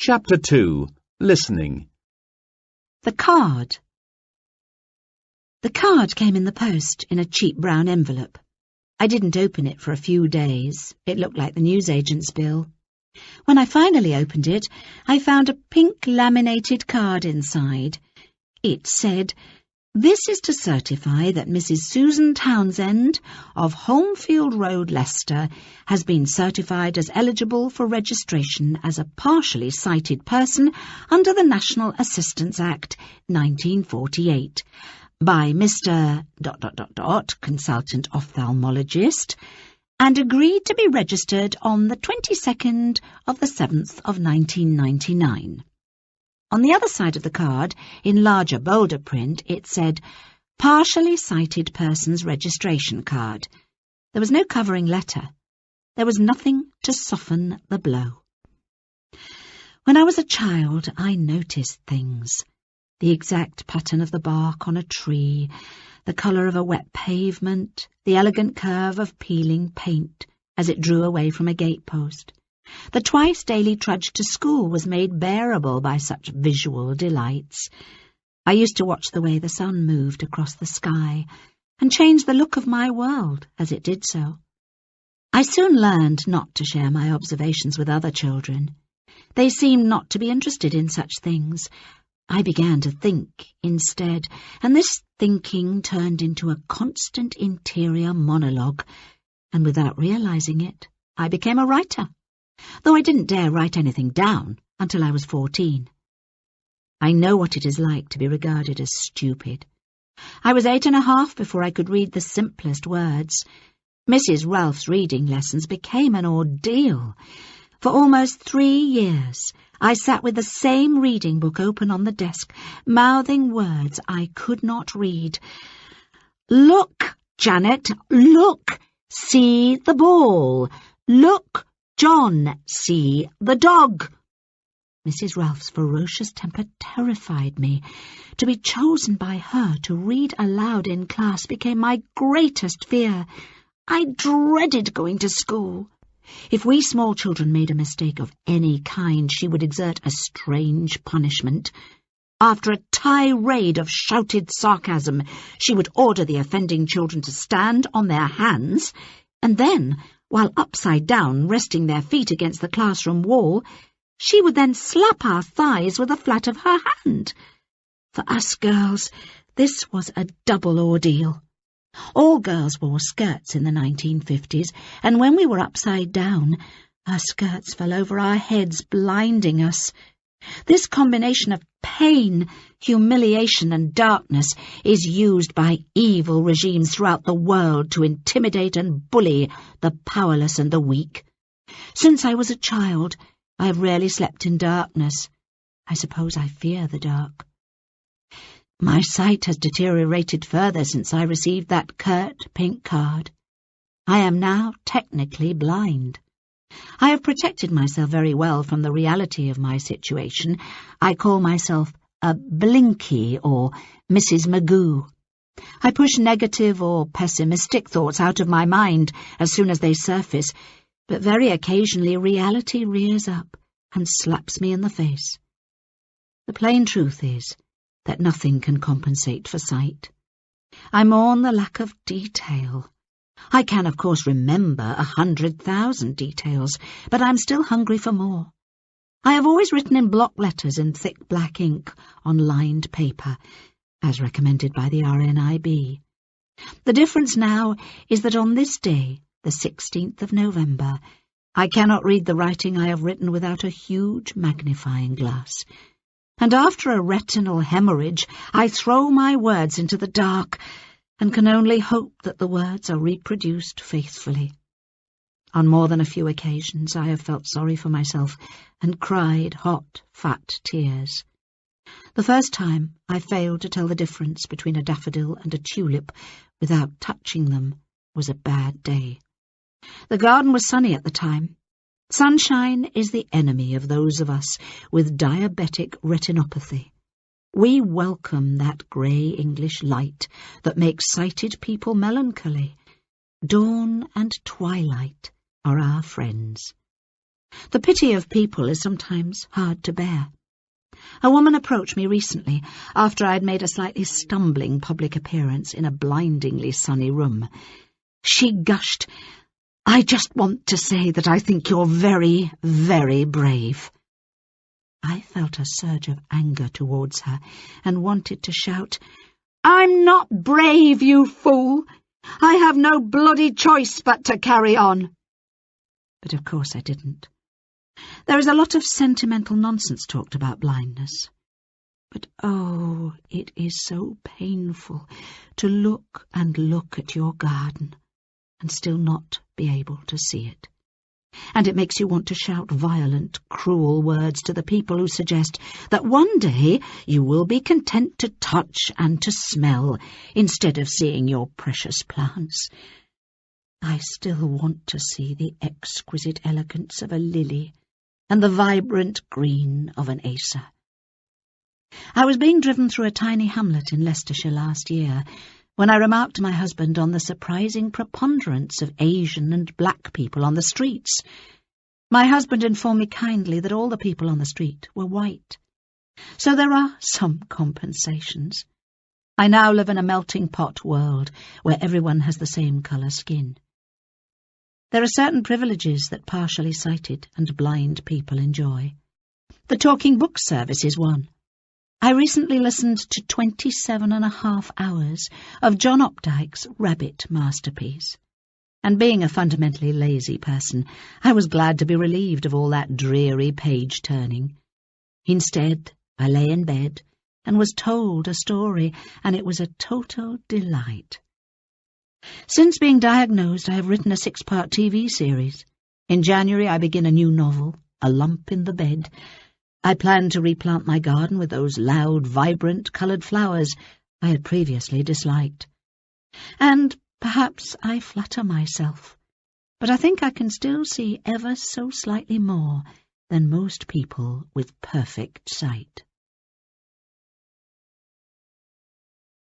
Chapter 2. Listening. The card. The card came in the post in a cheap brown envelope. I didn't open it for a few days. It looked like the newsagent's bill. When I finally opened it, I found a pink laminated card inside. It said, "This is to certify that Mrs. Susan Townsend of Holmfield Road, Leicester, has been certified as eligible for registration as a partially sighted person under the National Assistance Act 1948 by Mr. consultant ophthalmologist, and agreed to be registered on the 22nd of the 7th of 1999. On the other side of the card, in larger, bolder print, it said, "Partially sighted person's registration card." There was no covering letter. There was nothing to soften the blow. When I was a child, I noticed things. The exact pattern of the bark on a tree, the colour of a wet pavement, the elegant curve of peeling paint as it drew away from a gatepost. The twice-daily trudge to school was made bearable by such visual delights. I used to watch the way the sun moved across the sky and change the look of my world as it did so. I soon learned not to share my observations with other children. They seemed not to be interested in such things. I began to think instead, and this thinking turned into a constant interior monologue, and without realizing it, I became a writer, though I didn't dare write anything down until I was 14. I know what it is like to be regarded as stupid. I was 8.5 before I could read the simplest words. Mrs. Ralph's reading lessons became an ordeal. For almost 3 years, I sat with the same reading book open on the desk, mouthing words I could not read. "Look, Janet, look! See the ball! Look, John, see the dog!" Mrs. Ralph's ferocious temper terrified me. To be chosen by her to read aloud in class became my greatest fear. I dreaded going to school. If we small children made a mistake of any kind, she would exert a strange punishment. After a tirade of shouted sarcasm, she would order the offending children to stand on their hands, and then, while upside down, resting their feet against the classroom wall, she would then slap our thighs with the flat of her hand. For us girls, this was a double ordeal. All girls wore skirts in the 1950s, and when we were upside down, our skirts fell over our heads, blinding us. This combination of pain, humiliation, and darkness is used by evil regimes throughout the world to intimidate and bully the powerless and the weak. Since I was a child, I have rarely slept in darkness. I suppose I fear the dark. My sight has deteriorated further since I received that curt pink card. I am now technically blind. I have protected myself very well from the reality of my situation. I call myself a Blinky or Mrs. Magoo. I push negative or pessimistic thoughts out of my mind as soon as they surface, but very occasionally reality rears up and slaps me in the face. The plain truth is that nothing can compensate for sight. I mourn the lack of detail. I can, of course, remember 100,000 details, but I'm still hungry for more. I have always written in block letters in thick black ink on lined paper, as recommended by the RNIB. The difference now is that on this day, the 16th of November, I cannot read the writing I have written without a huge magnifying glass. And after a retinal hemorrhage, I throw my words into the dark and can only hope that the words are reproduced faithfully. On more than a few occasions, I have felt sorry for myself and cried hot, fat tears. The first time, I failed to tell the difference between a daffodil and a tulip without touching them was a bad day. The garden was sunny at the time. Sunshine is the enemy of those of us with diabetic retinopathy. We welcome that grey English light that makes sighted people melancholy. Dawn and twilight are our friends. The pity of people is sometimes hard to bear. A woman approached me recently after I'd made a slightly stumbling public appearance in a blindingly sunny room. She gushed, "I just want to say that I think you're very, very brave." I felt a surge of anger towards her and wanted to shout, "I'm not brave, you fool! I have no bloody choice but to carry on." But of course I didn't. There is a lot of sentimental nonsense talked about blindness. But oh, it is so painful to look and look at your garden and still not be able to see it. And it makes you want to shout violent, cruel words to the people who suggest that one day you will be content to touch and to smell instead of seeing your precious plants. I still want to see the exquisite elegance of a lily and the vibrant green of an acer. I was being driven through a tiny hamlet in Leicestershire last year when I remarked to my husband on the surprising preponderance of Asian and black people on the streets. My husband informed me kindly that all the people on the street were white. So there are some compensations. I now live in a melting pot world where everyone has the same colour skin. There are certain privileges that partially sighted and blind people enjoy. The talking book service is one. I recently listened to 27.5 hours of John Opdyke's Rabbit masterpiece. And being a fundamentally lazy person, I was glad to be relieved of all that dreary page-turning. Instead, I lay in bed and was told a story, and it was a total delight. Since being diagnosed, I have written a 6-part TV series. In January, I begin a new novel, A Lump in the Bed. I plan to replant my garden with those loud, vibrant, coloured flowers I had previously disliked. And perhaps I flatter myself, but I think I can still see ever so slightly more than most people with perfect sight.